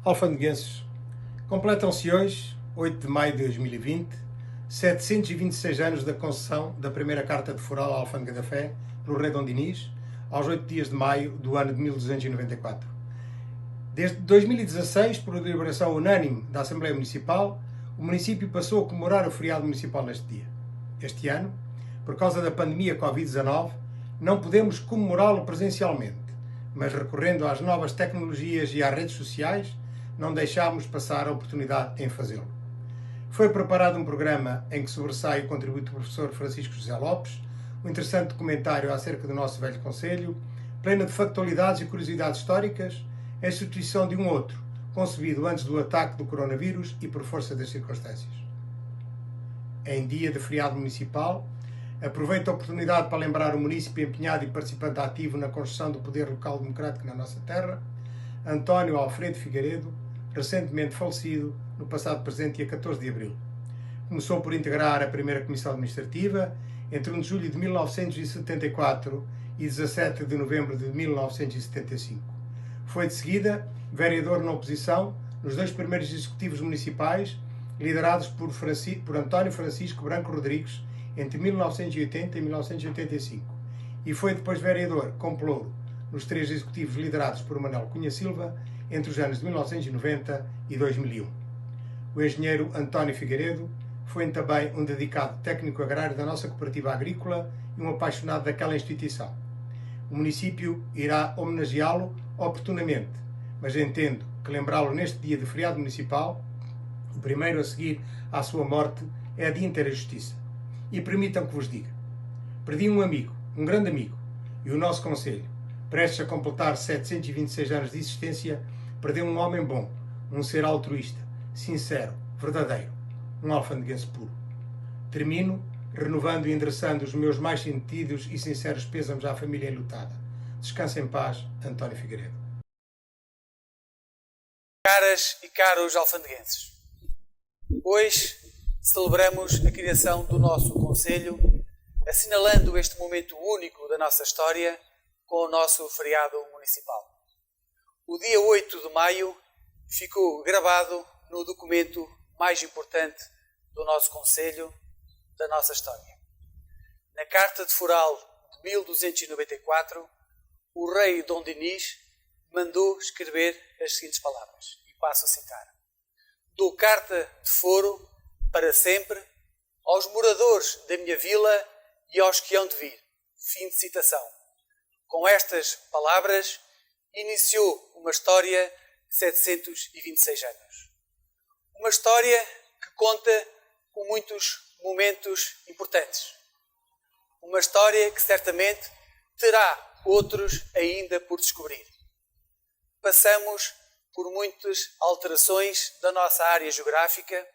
Alfandeguenses, completam-se hoje, 8 de maio de 2020, 726 anos da concessão da primeira Carta de Foral à Alfândega da Fé, no Rei Dom Dinis, aos 8 dias de maio do ano de 1294. Desde 2016, por deliberação unânime da Assembleia Municipal, o município passou a comemorar o feriado municipal neste dia. Este ano, por causa da pandemia Covid-19, não podemos comemorá-lo presencialmente, mas recorrendo às novas tecnologias e às redes sociais, não deixámos passar a oportunidade em fazê-lo. Foi preparado um programa em que sobressai o contributo do professor Francisco José Lopes, um interessante documentário acerca do nosso velho concelho, pleno de factualidades e curiosidades históricas, a instituição de um outro, concebido antes do ataque do coronavírus e por força das circunstâncias. Em dia de feriado municipal, aproveito a oportunidade para lembrar o munícipe empenhado e participante ativo na construção do poder local democrático na nossa terra, António Alfredo Figueiredo, recentemente falecido no passado presente dia 14 de abril. Começou por integrar a primeira Comissão Administrativa entre 1 de julho de 1974 e 17 de novembro de 1975. Foi de seguida vereador na oposição nos dois primeiros executivos municipais, liderados por António Francisco Branco Rodrigues, entre 1980 e 1985, e foi depois vereador com pelouro nos três executivos liderados por Manuel Cunha Silva, entre os anos de 1990 e 2001. O engenheiro António Figueiredo foi também um dedicado técnico agrário da nossa cooperativa agrícola e um apaixonado daquela instituição. O município irá homenageá-lo oportunamente, mas entendo que lembrá-lo neste dia de feriado municipal, o primeiro a seguir à sua morte, é de inteira justiça. E permitam que vos diga, perdi um amigo, um grande amigo, e o nosso concelho, prestes a completar 726 anos de existência, perdeu um homem bom, um ser altruísta, sincero, verdadeiro, um alfandeguense puro. Termino renovando e endereçando os meus mais sentidos e sinceros pêsames à família enlutada. Descanse em paz, António Figueiredo. Caras e caros alfandeguenses, hoje celebramos a criação do nosso concelho, assinalando este momento único da nossa história com o nosso feriado municipal. O dia 8 de maio ficou gravado no documento mais importante do nosso concelho, da nossa história. Na Carta de Foral de 1294, o rei Dom Dinis mandou escrever as seguintes palavras, e passo a citar: "Dou carta de foro para sempre aos moradores da minha vila e aos que hão de vir." Fim de citação. Com estas palavras, iniciou uma história de 726 anos. Uma história que conta com muitos momentos importantes. Uma história que certamente terá outros ainda por descobrir. Passamos por muitas alterações da nossa área geográfica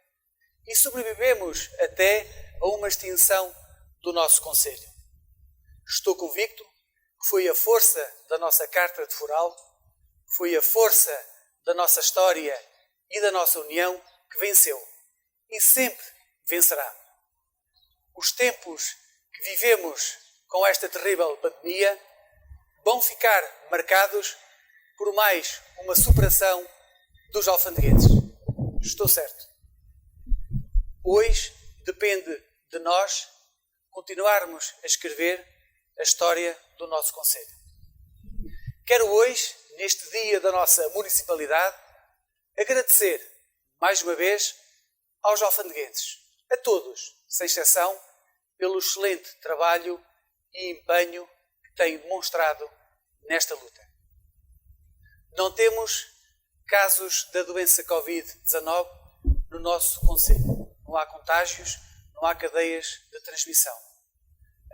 e sobrevivemos até a uma extinção do nosso concelho. Estou convicto que foi a força da nossa Carta de Foral, foi a força da nossa história e da nossa união que venceu e sempre vencerá. Os tempos que vivemos com esta terrível pandemia vão ficar marcados por mais uma superação dos alfandeguenses. Estou certo. Hoje depende de nós continuarmos a escrever a história do nosso concelho. Quero hoje, neste dia da nossa municipalidade, agradecer mais uma vez aos alfandeguenses, a todos, sem exceção, pelo excelente trabalho e empenho que têm demonstrado nesta luta. Não temos casos da doença Covid-19 no nosso concelho. Não há contágios, não há cadeias de transmissão.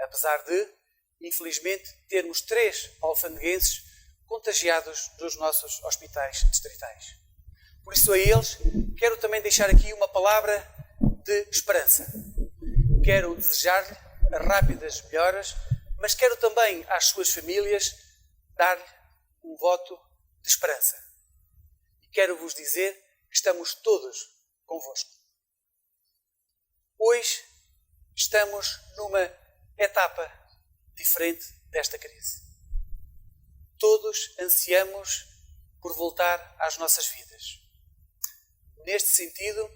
Apesar de, infelizmente, termos 3 alfandeguenses contagiados nos nossos hospitais distritais. Por isso, a eles, quero também deixar aqui uma palavra de esperança. Quero desejar-lhe rápidas melhoras, mas quero também às suas famílias dar-lhe um voto de esperança. E quero vos dizer que estamos todos convosco. Hoje estamos numa etapa diferente desta crise. Todos ansiamos por voltar às nossas vidas. Neste sentido,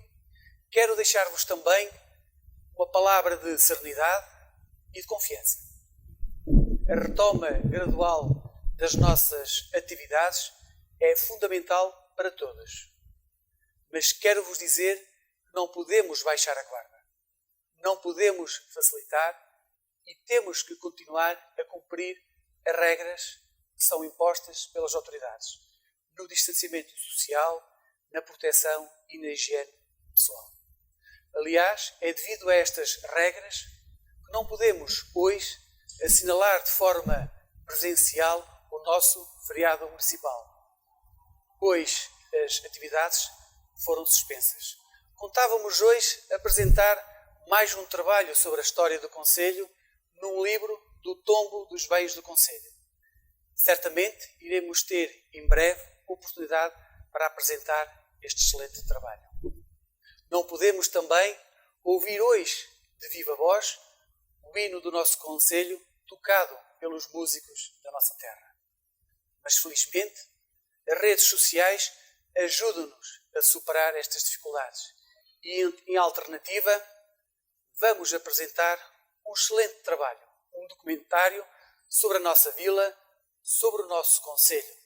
quero deixar-vos também uma palavra de serenidade e de confiança. A retoma gradual das nossas atividades é fundamental para todos. Mas quero-vos dizer que não podemos baixar a guarda. Não podemos facilitar e temos que continuar a cumprir as regras que são impostas pelas autoridades no distanciamento social, na proteção e na higiene pessoal. Aliás, é devido a estas regras que não podemos hoje assinalar de forma presencial o nosso feriado municipal, pois as atividades foram suspensas. Contávamos hoje apresentar mais um trabalho sobre a história do Concelho num livro do Tombo dos Bens do Concelho. Certamente iremos ter em breve oportunidade para apresentar este excelente trabalho. Não podemos também ouvir hoje, de viva voz, o hino do nosso Concelho tocado pelos músicos da nossa terra. Mas felizmente, as redes sociais ajudam-nos a superar estas dificuldades e, em alternativa, vamos apresentar um excelente trabalho, um documentário sobre a nossa vila, sobre o nosso concelho,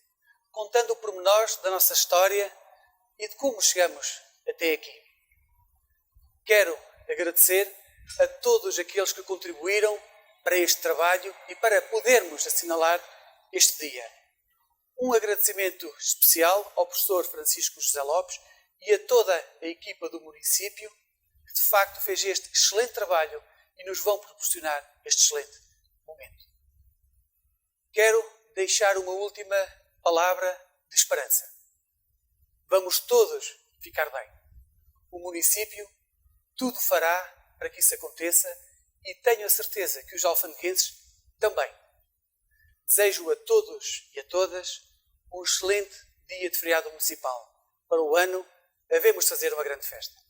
contando pormenores da nossa história e de como chegamos até aqui. Quero agradecer a todos aqueles que contribuíram para este trabalho e para podermos assinalar este dia. Um agradecimento especial ao professor Francisco José Lopes e a toda a equipa do município que de facto fez este excelente trabalho e nos vão proporcionar este excelente momento. Quero deixar uma última palavra de esperança. Vamos todos ficar bem. O município tudo fará para que isso aconteça e tenho a certeza que os alfandeguenses também. Desejo a todos e a todas um excelente dia de feriado municipal. Para o ano, havemos fazer uma grande festa.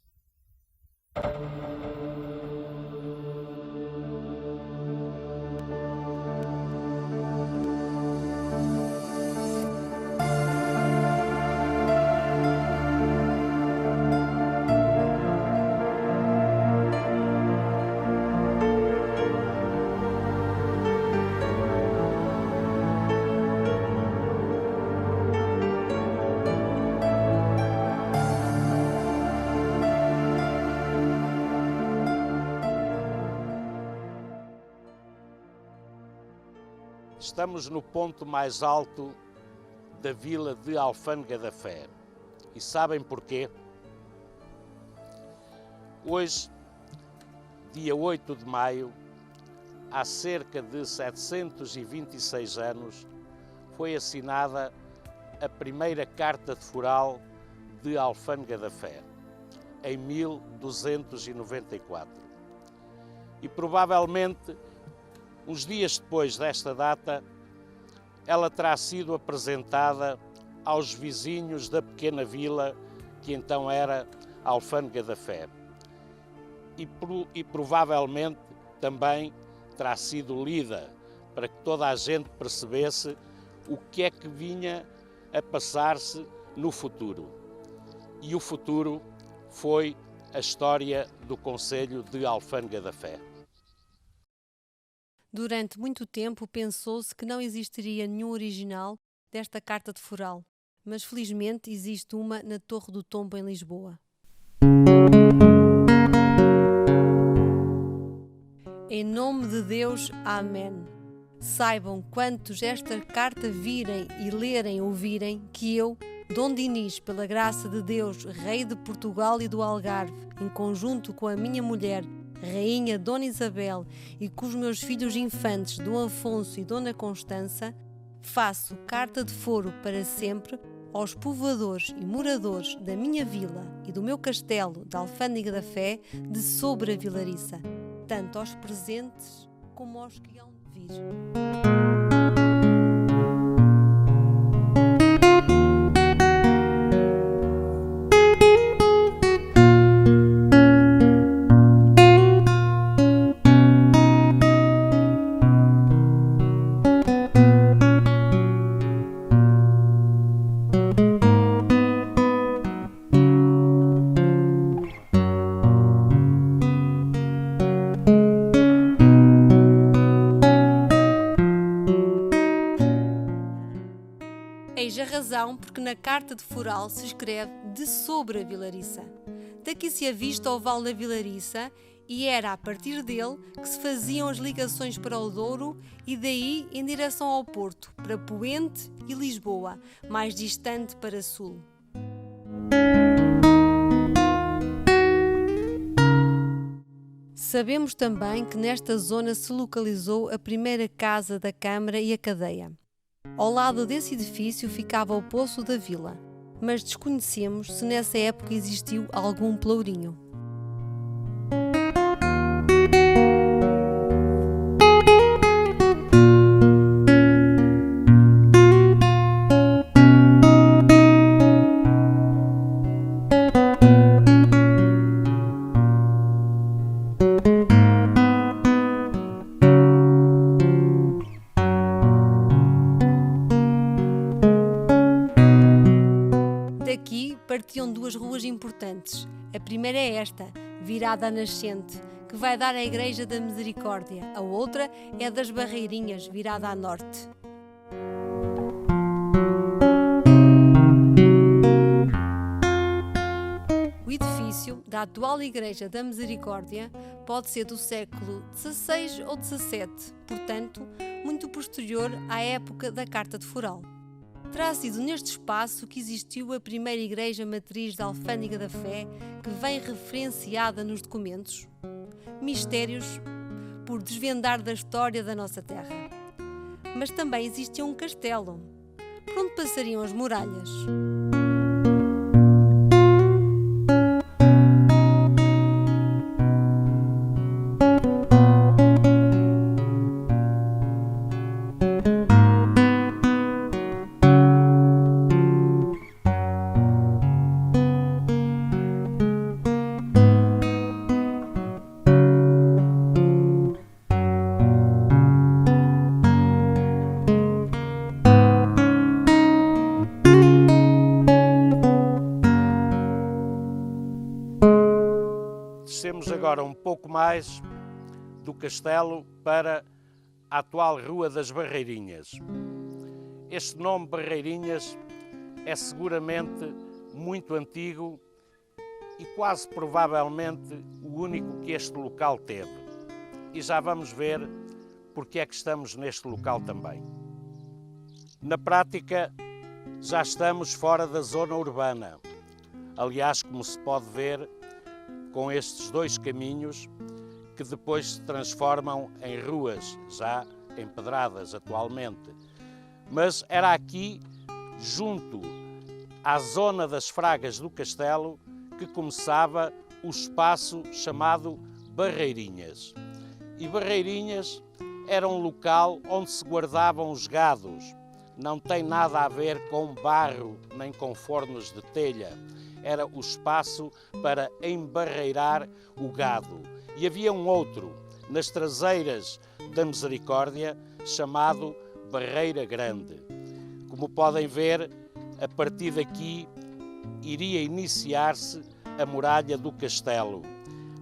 Estamos no ponto mais alto da vila de Alfândega da Fé. E sabem porquê? Hoje, dia 8 de maio, há cerca de 726 anos, foi assinada a primeira Carta de Foral de Alfândega da Fé, em 1294. E provavelmente, uns dias depois desta data, ela terá sido apresentada aos vizinhos da pequena vila que então era Alfândega da Fé. E provavelmente também terá sido lida para que toda a gente percebesse o que é que vinha a passar-se no futuro. E o futuro foi a história do Concelho de Alfândega da Fé. Durante muito tempo pensou-se que não existiria nenhum original desta Carta de Foral, mas felizmente existe uma na Torre do Tombo, em Lisboa. Em nome de Deus, amém. Saibam quantos esta carta virem e lerem ou ouvirem que eu, Dom Dinis, pela graça de Deus, Rei de Portugal e do Algarve, em conjunto com a minha mulher, Rainha Dona Isabel, e com os meus filhos infantes, Dom Afonso e Dona Constança, faço carta de foro para sempre aos povoadores e moradores da minha vila e do meu castelo da Alfândega da Fé de Sobre a Vilariça, tanto aos presentes como aos que hão de vir. atenção porque na carta de Foral se escreve de sobre a Vilariça. Daqui se avista o Vale da Vilariça e era a partir dele que se faziam as ligações para o Douro e daí em direção ao Porto, para Poente e Lisboa, mais distante para sul. Sabemos também que nesta zona se localizou a primeira casa da Câmara e a cadeia. Ao lado desse edifício ficava o Poço da Vila, mas desconhecemos se nessa época existiu algum pelourinho. Daqui partiam duas ruas importantes. A primeira é esta, virada à nascente, que vai dar à Igreja da Misericórdia. A outra é a das Barreirinhas, virada a norte. O edifício da atual Igreja da Misericórdia pode ser do século XVI ou XVII, portanto, muito posterior à época da Carta de Foral. Terá sido neste espaço que existiu a primeira igreja matriz da Alfândega da Fé, que vem referenciada nos documentos. Mistérios por desvendar da história da nossa terra. Mas também existia um castelo, por onde passariam as muralhas. Descemos agora um pouco mais do castelo para a atual Rua das Barreirinhas. Este nome Barreirinhas é seguramente muito antigo e quase provavelmente o único que este local teve. E já vamos ver porque é que estamos neste local também. Na prática, já estamos fora da zona urbana. Aliás, como se pode ver, com estes dois caminhos que depois se transformam em ruas, já empedradas atualmente. Mas era aqui, junto à zona das Fragas do Castelo, que começava o espaço chamado Barreirinhas. E Barreirinhas era um local onde se guardavam os gados. Não tem nada a ver com barro nem com fornos de telha. Era o espaço para embarreirar o gado. E havia um outro, nas traseiras da Misericórdia, chamado Barreira Grande. Como podem ver, a partir daqui iria iniciar-se a muralha do castelo.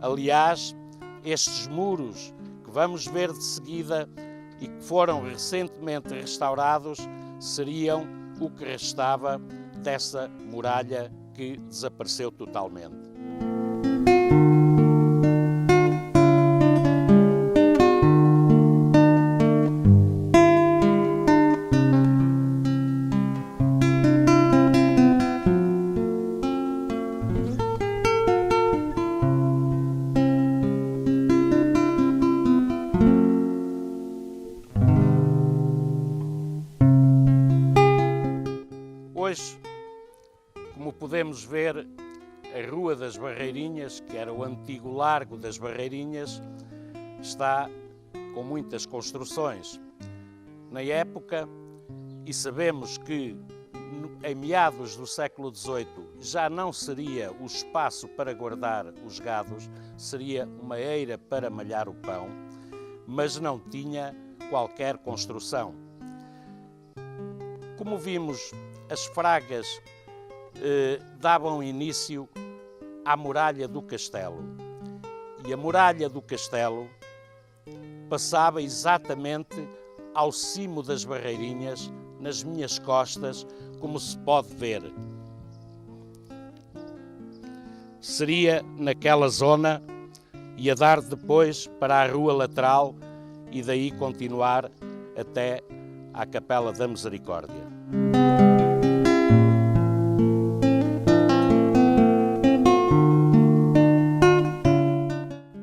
Aliás, estes muros que vamos ver de seguida e que foram recentemente restaurados seriam o que restava dessa muralha que desapareceu totalmente. Hoje, como podemos ver, a Rua das Barreirinhas, que era o antigo Largo das Barreirinhas, está com muitas construções. Na época, e sabemos que em meados do século XVIII já não seria o espaço para guardar os gados, seria uma eira para malhar o pão, mas não tinha qualquer construção. Como vimos, as Fragas davam início à muralha do castelo. E a muralha do castelo passava exatamente ao cimo das Barreirinhas, nas minhas costas, como se pode ver. Seria naquela zona e a dar depois para a rua lateral e daí continuar até à Capela da Misericórdia.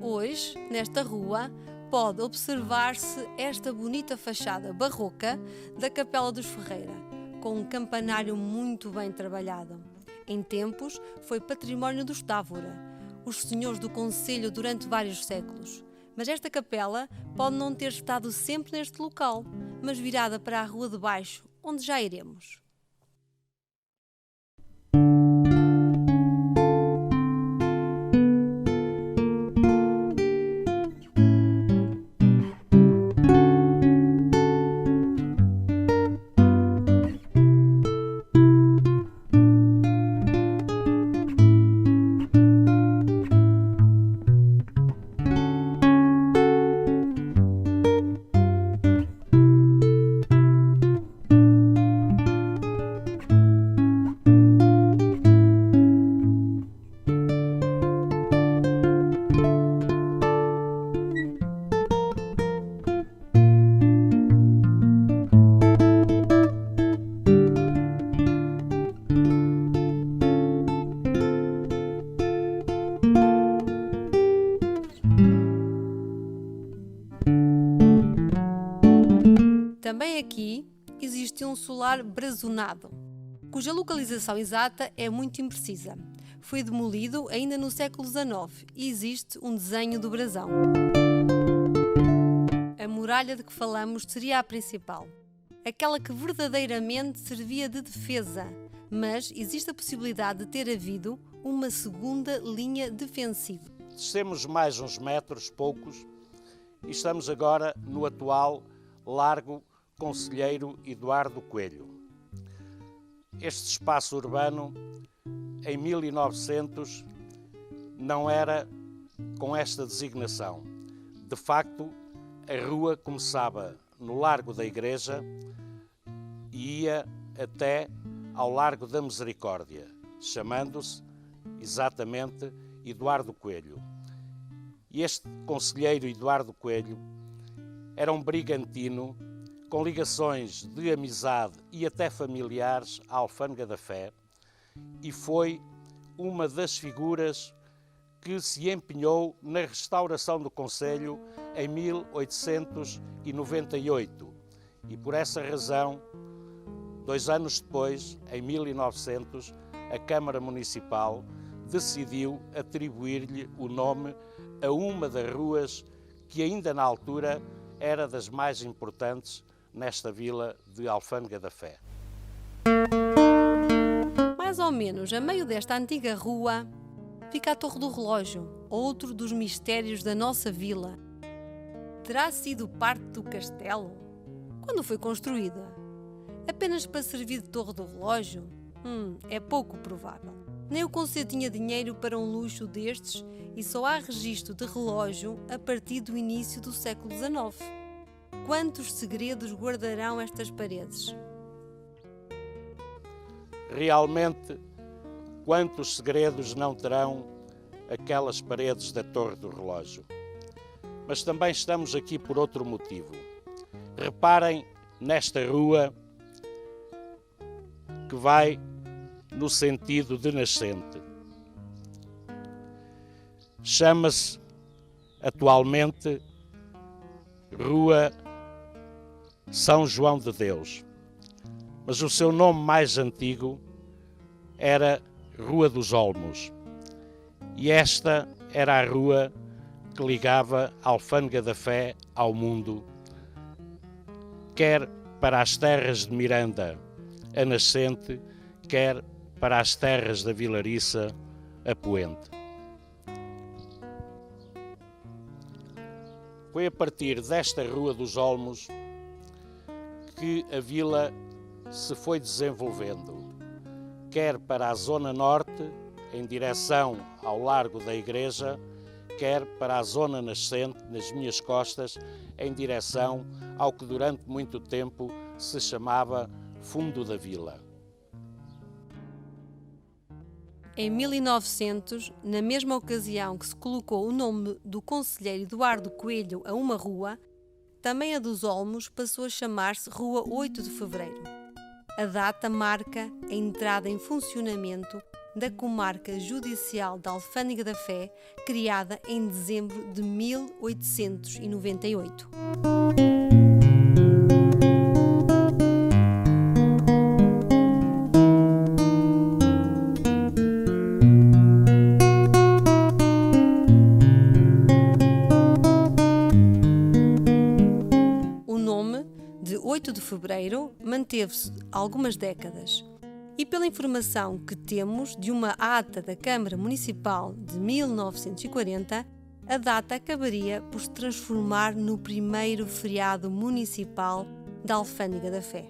Hoje, nesta rua, pode observar-se esta bonita fachada barroca da Capela dos Ferreira, com um campanário muito bem trabalhado. Em tempos, foi património dos Távora, os senhores do concelho durante vários séculos. Mas esta capela pode não ter estado sempre neste local, mas virada para a rua de baixo, onde já iremos. Também aqui existe um solar brazonado, cuja localização exata é muito imprecisa. Foi demolido ainda no século XIX e existe um desenho do brasão. A muralha de que falamos seria a principal, aquela que verdadeiramente servia de defesa, mas existe a possibilidade de ter havido uma segunda linha defensiva. Descemos mais uns metros, poucos, e estamos agora no atual Largo Conselheiro Eduardo Coelho. Este espaço urbano, em 1900, não era com esta designação. De facto, a rua começava no Largo da Igreja e ia até ao Largo da Misericórdia, chamando-se exatamente Eduardo Coelho. E este conselheiro Eduardo Coelho era um brigantino com ligações de amizade e até familiares à Alfândega da Fé e foi uma das figuras que se empenhou na restauração do concelho em 1898 e por essa razão, 2 anos depois, em 1900, a Câmara Municipal decidiu atribuir-lhe o nome a uma das ruas que ainda na altura era das mais importantes nesta vila de Alfândega da Fé. Mais ou menos a meio desta antiga rua fica a Torre do Relógio, outro dos mistérios da nossa vila. Terá sido parte do castelo? Quando foi construída? Apenas para servir de Torre do Relógio? É pouco provável. Nem o concelho tinha dinheiro para um luxo destes e só há registro de relógio a partir do início do século XIX. Quantos segredos guardarão estas paredes? Realmente, quantos segredos não terão aquelas paredes da Torre do Relógio? Mas também estamos aqui por outro motivo. Reparem nesta rua que vai no sentido de nascente. Chama-se atualmente Rua São João de Deus, mas o seu nome mais antigo era Rua dos Olmos, e esta era a rua que ligava a Alfândega da Fé ao mundo, quer para as terras de Miranda, a nascente, quer para as terras da Vilariça, a poente. Foi a partir desta Rua dos Olmos que a vila se foi desenvolvendo, quer para a zona norte, em direção ao Largo da Igreja, quer para a zona nascente, nas minhas costas, em direção ao que durante muito tempo se chamava Fundo da Vila. Em 1900, na mesma ocasião que se colocou o nome do concelheiro Eduardo Coelho a uma rua, também a dos Olmos passou a chamar-se Rua 8 de Fevereiro. A data marca a entrada em funcionamento da Comarca Judicial da Alfândega da Fé, criada em dezembro de 1898. O nome de 8 de Fevereiro manteve-se algumas décadas. E pela informação que temos de uma ata da Câmara Municipal de 1940, a data acabaria por se transformar no primeiro feriado municipal da Alfândega da Fé.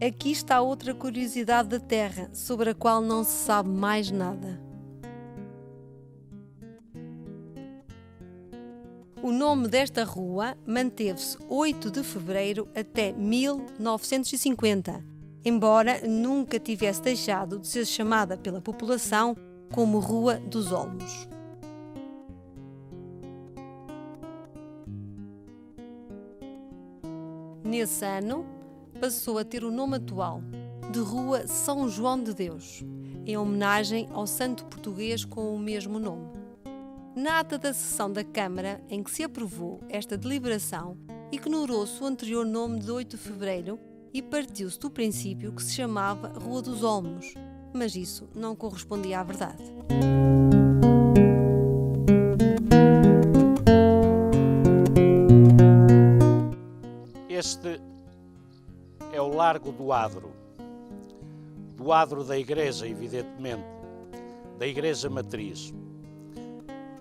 Aqui está outra curiosidade da terra, sobre a qual não se sabe mais nada. O nome desta rua manteve-se 8 de Fevereiro até 1950, embora nunca tivesse deixado de ser chamada pela população como Rua dos Olmos. Nesse ano, passou a ter o nome atual de Rua São João de Deus, em homenagem ao santo português com o mesmo nome. Na ata da sessão da Câmara em que se aprovou esta deliberação, ignorou-se o anterior nome de 8 de Fevereiro e partiu-se do princípio que se chamava Rua dos Olmos, mas isso não correspondia à verdade. Este é o Largo do Adro da Igreja, evidentemente, da Igreja Matriz.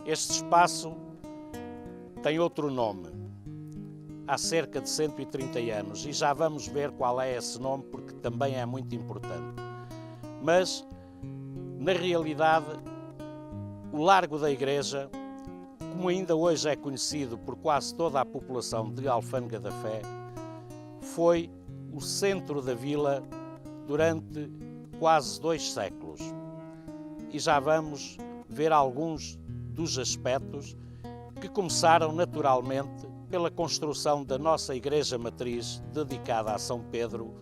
Este espaço tem outro nome, há cerca de 130 anos, e já vamos ver qual é esse nome, porque também é muito importante. Mas, na realidade, o Largo da Igreja, como ainda hoje é conhecido por quase toda a população de Alfândega da Fé, foi o centro da vila durante quase 2 séculos. E já vamos ver alguns dos aspectos que começaram naturalmente pela construção da nossa Igreja Matriz dedicada a São Pedro,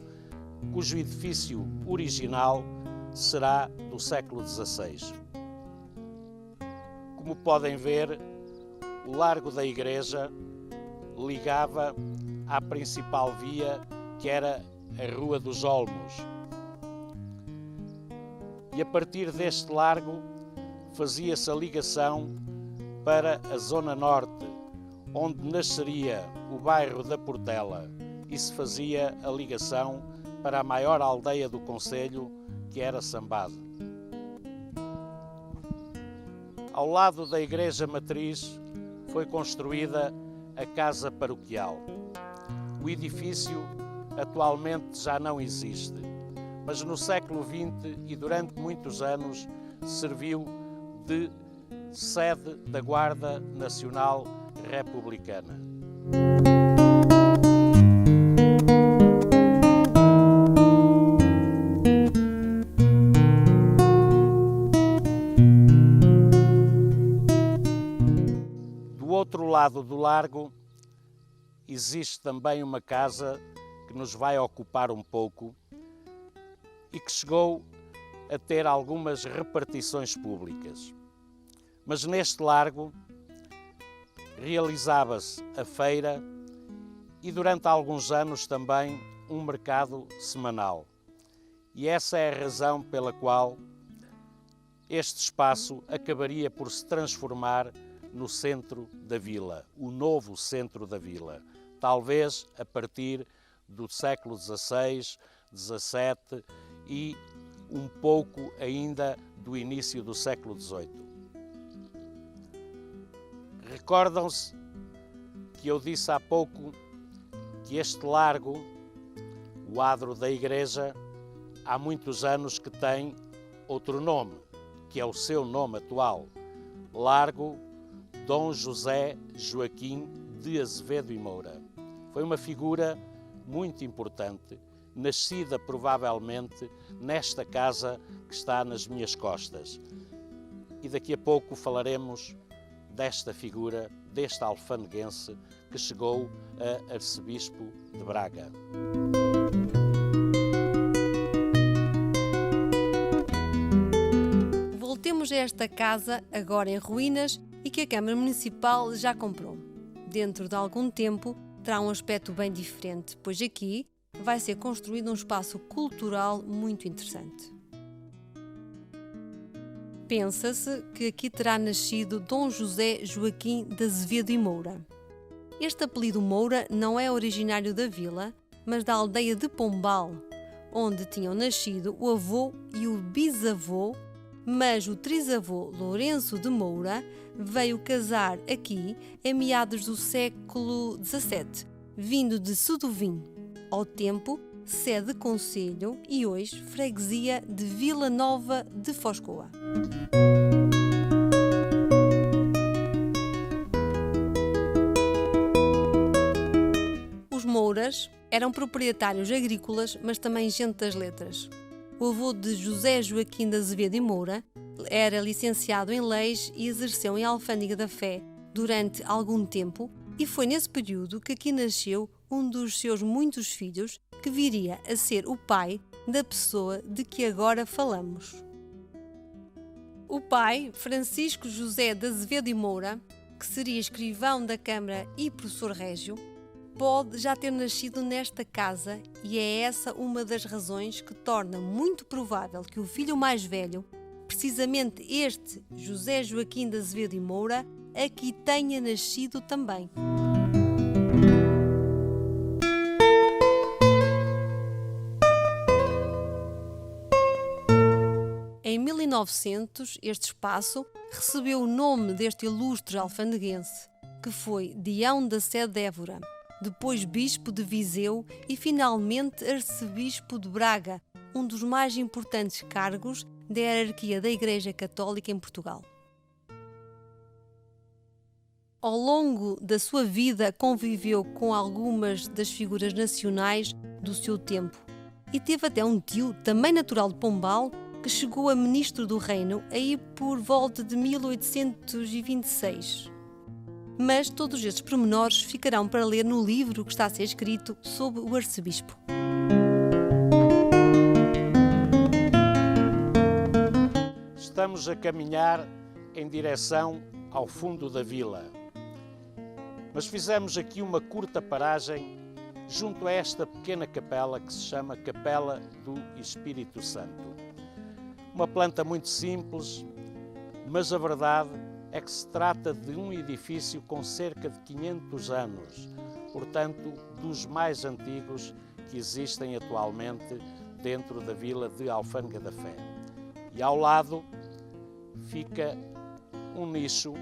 cujo edifício original será do século XVI. Como podem ver, o Largo da Igreja ligava à principal via, que era a Rua dos Olmos. E a partir deste largo fazia-se a ligação para a Zona Norte, onde nasceria o bairro da Portela, e se fazia a ligação para a maior aldeia do concelho, que era Sambade. Ao lado da Igreja Matriz foi construída a Casa Paroquial. O edifício atualmente já não existe, mas no século XX e durante muitos anos serviu de sede da Guarda Nacional Republicana. Do outro lado do largo existe também uma casa que nos vai ocupar um pouco e que chegou a ter algumas repartições públicas. Mas neste largo realizava-se a feira e durante alguns anos também um mercado semanal. E essa é a razão pela qual este espaço acabaria por se transformar no centro da vila, o novo centro da vila, talvez a partir do século XVI, XVII e um pouco ainda do início do século XVIII. Recordam-se que eu disse há pouco que este largo, o Adro da Igreja, há muitos anos que tem outro nome, que é o seu nome atual, Largo Dom José Joaquim de Azevedo e Moura. Foi uma figura muito importante nascida provavelmente nesta casa que está nas minhas costas. E daqui a pouco falaremos desta figura, deste alfandeguense que chegou a arcebispo de Braga. Voltemos a esta casa, agora em ruínas, e que a Câmara Municipal já comprou. Dentro de algum tempo, terá um aspecto bem diferente, pois aqui vai ser construído um espaço cultural muito interessante. Pensa-se que aqui terá nascido Dom José Joaquim de Azevedo e Moura. Este apelido Moura não é originário da vila, mas da aldeia de Pombal, onde tinham nascido o avô e o bisavô, mas o trisavô Lourenço de Moura veio casar aqui em meados do século XVII, vindo de Sudovim, ao tempo sede de concelho e hoje freguesia de Vila Nova de Foscoa. Os Mouras eram proprietários agrícolas, mas também gente das letras. O avô de José Joaquim de Azevedo e Moura era licenciado em leis e exerceu em Alfândega da Fé durante algum tempo, e foi nesse período que aqui nasceu um dos seus muitos filhos, que viria a ser o pai da pessoa de que agora falamos. O pai, Francisco José de Azevedo e Moura, que seria escrivão da Câmara e professor régio, pode já ter nascido nesta casa, e é essa uma das razões que torna muito provável que o filho mais velho, precisamente este José Joaquim de Azevedo e Moura, aqui tenha nascido também. Em 1900, este espaço recebeu o nome deste ilustre alfandeguense, que foi Dião da Sé de Évora, depois bispo de Viseu e finalmente arcebispo de Braga, um dos mais importantes cargos da hierarquia da Igreja Católica em Portugal. Ao longo da sua vida conviveu com algumas das figuras nacionais do seu tempo e teve até um tio, também natural de Pombal, que chegou a ministro do reino aí por volta de 1826. Mas todos estes pormenores ficarão para ler no livro que está a ser escrito sobre o arcebispo. Estamos a caminhar em direção ao fundo da vila, mas fizemos aqui uma curta paragem junto a esta pequena capela que se chama Capela do Espírito Santo. Uma planta muito simples, mas a verdade é que se trata de um edifício com cerca de 500 anos, portanto, dos mais antigos que existem atualmente dentro da vila de Alfândega da Fé. E ao lado fica um nicho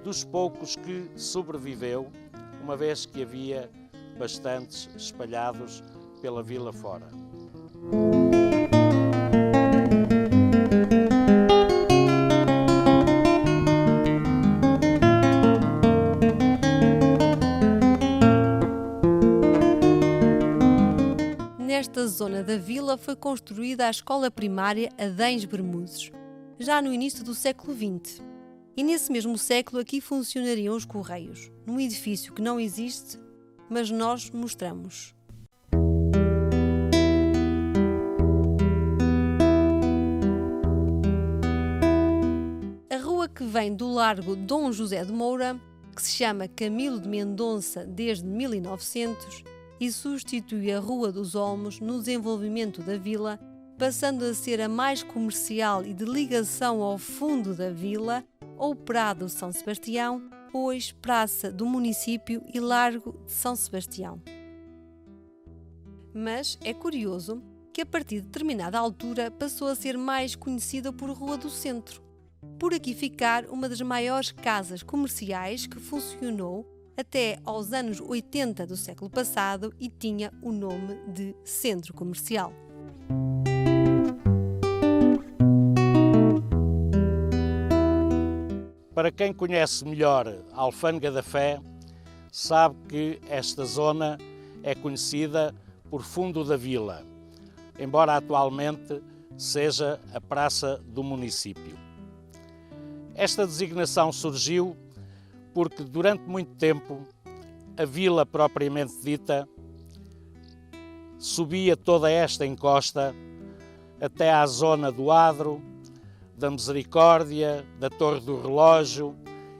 dos poucos que sobreviveu, uma vez que havia bastantes espalhados pela vila fora. Nesta zona da vila foi construída a escola primária Adães Bermudes, já no início do século XX. E nesse mesmo século aqui funcionariam os Correios, num edifício que não existe, mas nós mostramos. A rua que vem do Largo Dom José de Moura, que se chama Camilo de Mendonça desde 1900, e substitui a Rua dos Olmos no desenvolvimento da vila, passando a ser a mais comercial e de ligação ao fundo da vila, ou Prado São Sebastião, hoje Praça do Município e Largo de São Sebastião. Mas é curioso que a partir de determinada altura passou a ser mais conhecida por Rua do Centro, por aqui ficar uma das maiores casas comerciais que funcionou até aos anos 80 do século passado e tinha o nome de Centro Comercial. Para quem conhece melhor a Alfândega da Fé, sabe que esta zona é conhecida por Fundo da Vila, embora atualmente seja a praça do município. Esta designação surgiu porque durante muito tempo a vila propriamente dita subia toda esta encosta até à zona do Adro, da Misericórdia, da Torre do Relógio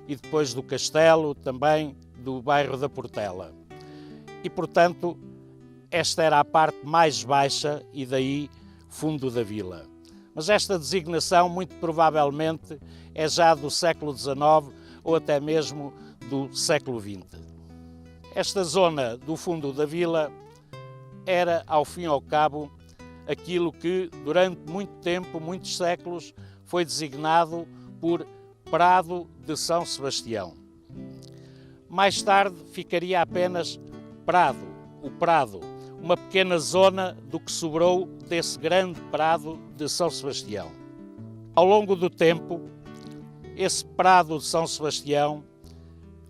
e depois do Castelo, também do bairro da Portela. E, portanto, esta era a parte mais baixa e daí Fundo da Vila. Mas esta designação, muito provavelmente, é já do século XIX ou até mesmo do século XX. Esta zona do Fundo da Vila era, ao fim e ao cabo, aquilo que, durante muito tempo, muitos séculos, foi designado por Prado de São Sebastião. Mais tarde ficaria apenas Prado, o Prado, uma pequena zona do que sobrou desse grande Prado de São Sebastião. Ao longo do tempo, esse Prado de São Sebastião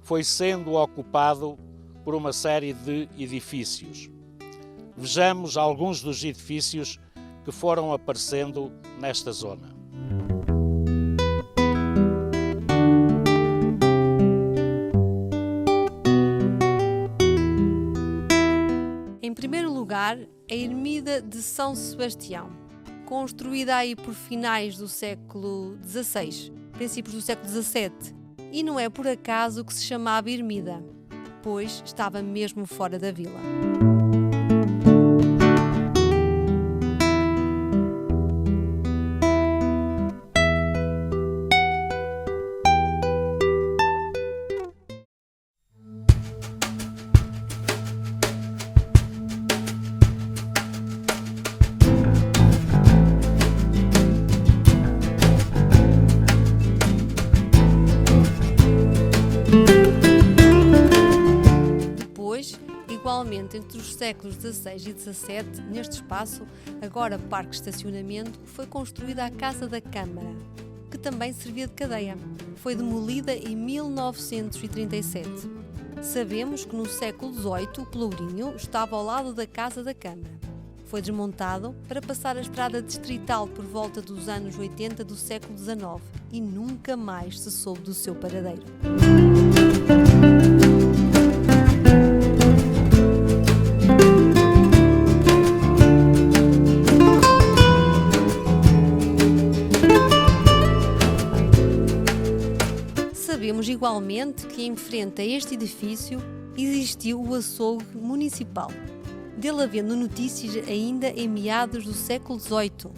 foi sendo ocupado por uma série de edifícios. Vejamos alguns dos edifícios que foram aparecendo nesta zona. Em primeiro lugar, a Ermida de São Sebastião, construída aí por finais do século XVI, princípios do século XVII, e não é por acaso que se chamava Ermida, pois estava mesmo fora da vila. Igualmente, entre os séculos XVI e XVII, neste espaço, agora parque de estacionamento, foi construída a Casa da Câmara, que também servia de cadeia. Foi demolida em 1937. Sabemos que no século XVIII o Pelourinho estava ao lado da Casa da Câmara. Foi desmontado para passar a estrada distrital por volta dos anos 80 do século XIX e nunca mais se soube do seu paradeiro. Sabemos igualmente que em frente a este edifício existiu o açougue municipal, dele havendo notícias ainda em meados do século XVIII.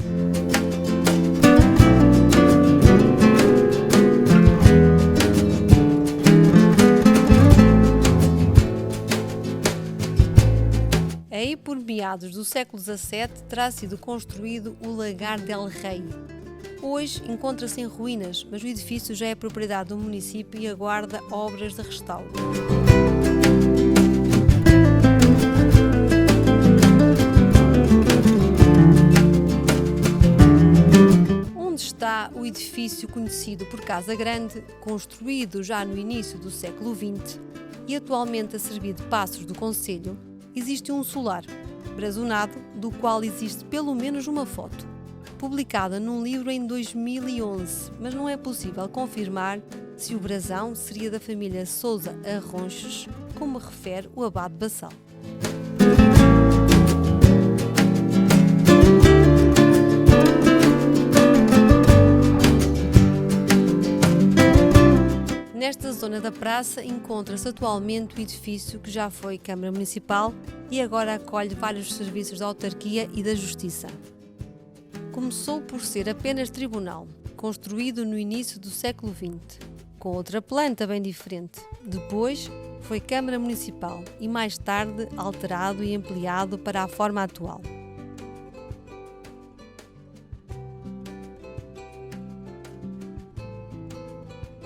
Aí por meados do século XVII terá sido construído o Lagar del Rei. Hoje encontra-se em ruínas, mas o edifício já é propriedade do município e aguarda obras de restauro. Onde está o edifício conhecido por Casa Grande, construído já no início do século XX e atualmente a servir de passos do concelho, existe um solar, brazonado, do qual existe pelo menos uma foto, publicada num livro em 2011, mas não é possível confirmar se o brasão seria da família Sousa Arronches, como refere o abade Bassal. Nesta zona da praça encontra-se atualmente o edifício que já foi Câmara Municipal e agora acolhe vários serviços da autarquia e da Justiça. Começou por ser apenas tribunal, construído no início do século XX, com outra planta bem diferente. Depois foi Câmara Municipal e mais tarde alterado e ampliado para a forma atual.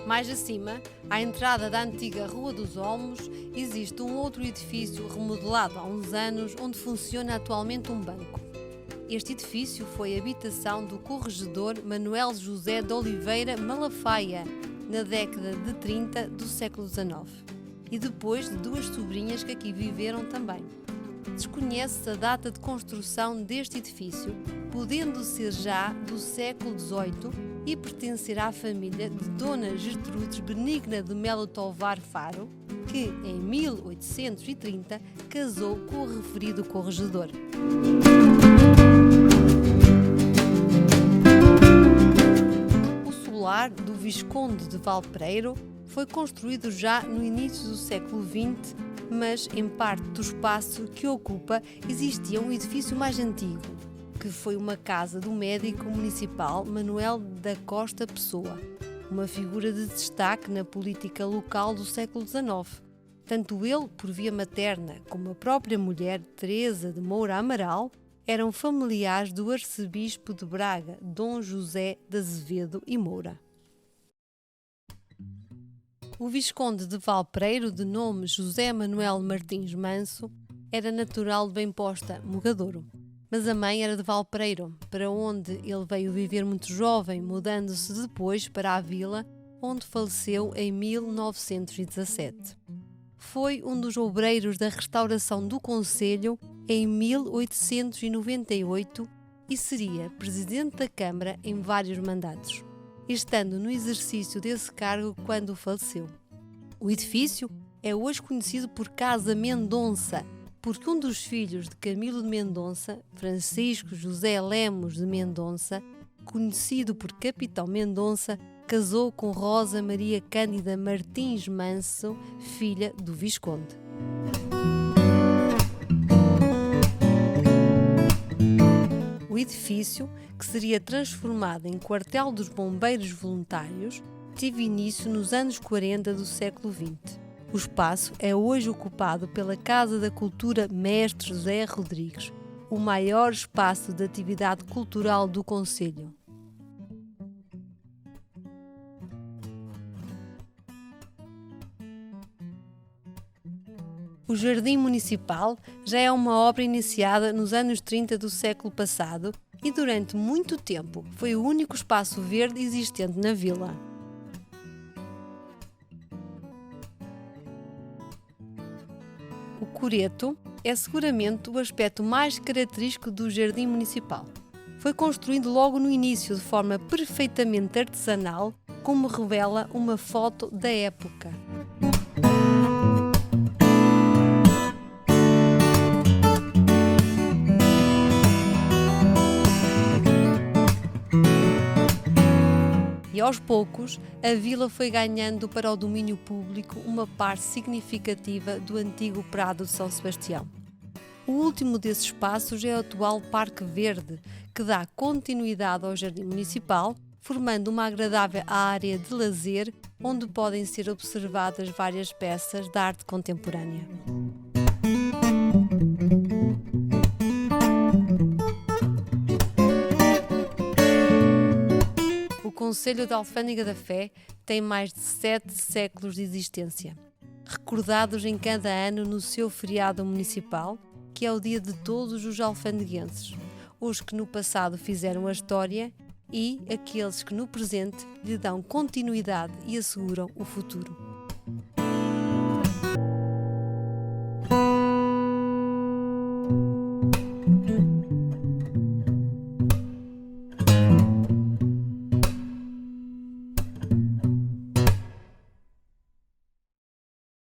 Mais acima, à entrada da antiga Rua dos Olmos, existe um outro edifício remodelado há uns anos onde funciona atualmente um banco. Este edifício foi habitação do corregedor Manuel José de Oliveira Malafaia, na década de 30 do século XIX, e depois de duas sobrinhas que aqui viveram também. Desconhece-se a data de construção deste edifício, podendo ser já do século XVIII e pertencer à família de Dona Gertrudes Benigna de Melo Tovar Faro, que em 1830 casou com o referido corregedor. O solar do Visconde de Valpreiro foi construído já no início do século XX, mas em parte do espaço que ocupa existia um edifício mais antigo, que foi uma casa do médico municipal Manuel da Costa Pessoa, uma figura de destaque na política local do século XIX. Tanto ele, por via materna, como a própria mulher, Teresa de Moura Amaral, eram familiares do arcebispo de Braga, Dom José de Azevedo e Moura. O Visconde de Valpreiro, de nome José Manuel Martins Manso, era natural de Bem-Posta, Mogadouro. Mas a mãe era de Valpreiro, para onde ele veio viver muito jovem, mudando-se depois para a vila, onde faleceu em 1917. Foi um dos obreiros da restauração do concelho em 1898 e seria presidente da Câmara em vários mandatos, estando no exercício desse cargo quando faleceu. O edifício é hoje conhecido por Casa Mendonça, porque um dos filhos de Camilo de Mendonça, Francisco José Lemos de Mendonça, conhecido por Capitão Mendonça, casou com Rosa Maria Cândida Martins Manso, filha do Visconde. O edifício, que seria transformado em quartel dos bombeiros voluntários, teve início nos anos 40 do século XX. O espaço é hoje ocupado pela Casa da Cultura Mestre José Rodrigues, o maior espaço de atividade cultural do concelho. O Jardim Municipal já é uma obra iniciada nos anos 30 do século passado e durante muito tempo foi o único espaço verde existente na vila. O coreto é seguramente o aspecto mais característico do Jardim Municipal. Foi construído logo no início de forma perfeitamente artesanal, como revela uma foto da época. E aos poucos, a vila foi ganhando para o domínio público uma parte significativa do antigo Prado de São Sebastião. O último desses espaços é o atual Parque Verde, que dá continuidade ao Jardim Municipal, formando uma agradável área de lazer onde podem ser observadas várias peças de arte contemporânea. O Concelho de Alfândega da Fé tem mais de 7 séculos de existência, recordados em cada ano no seu feriado municipal, que é o dia de todos os alfandeguenses, os que no passado fizeram a história e aqueles que no presente lhe dão continuidade e asseguram o futuro.